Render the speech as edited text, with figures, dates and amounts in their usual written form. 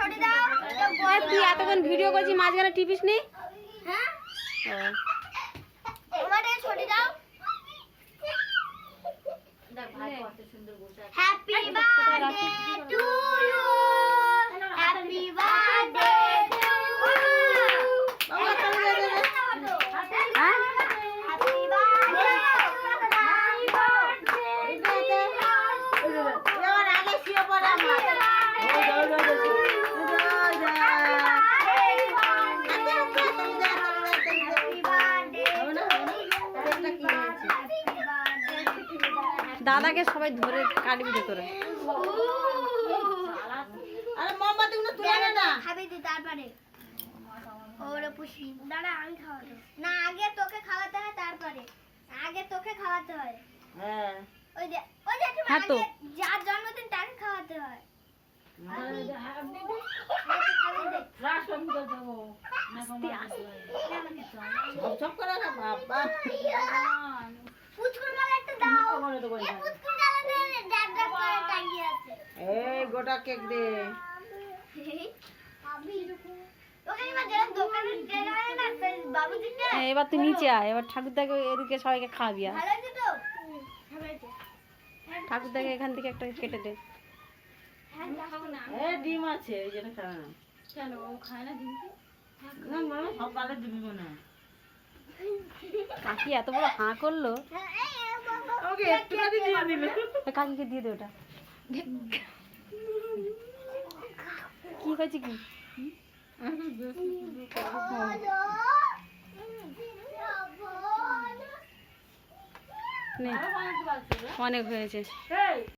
তুই এতক্ষণ ভিডিও করছিস মাঝখানে টিপিস নি? হ্যাঁ happy birthday to you happy birthday to you হ্যাঁ হ্যাপি বার্থডে এবার আগে শুয়ে পড়ে আমার। দাদাকে সবাই ধরে কাটবি রে তোরা। আরে মোমবাতি গুলো তুলে আনে না। খাবি দি তারপরে ওরে পুষি দাঁড়া আমি খাওয়াবো না আগে তোকে খাওয়াতে হয় তারপরে আগে তোকে খাওয়াতে হয় হ্যাঁ ওই যে তুমি হ্যাঁ তো। আগে যার জন্মদিন তাকে খাওয়াতে হয় সব করে না বাবা। পুচকুর মালা একটা দাও এই পুচকুর মালা দে ড্যাব ড্যাব করে টাঙিয়ে আছে এই গোটা কেক দে। ওখানে মা যারা দোকানে ট্রেন হয় না সেই বাবুজি না হ্যাঁ, এবার তুই নিচে আয়, এবার ঠাকুরদাকে এদিকে সবাইকে খাওয়াবি। আর ভালো আছে তো ভালো আছে ঠাকুরদাকে এখান থেকে একটা কেটে দে। এ ডিম আছে ওই জন্য খায় না। কেন ও খায় না ডিম কি? না মা সকালে দিবি মনে হয়। কাকি এত বড় হাঁ করলো, ওকে একটুখানি দিয়ে দিল। কাকিকে দিয়ে দে ওটা। কি হয়েছে কি? নে, অনেক হয়েছে।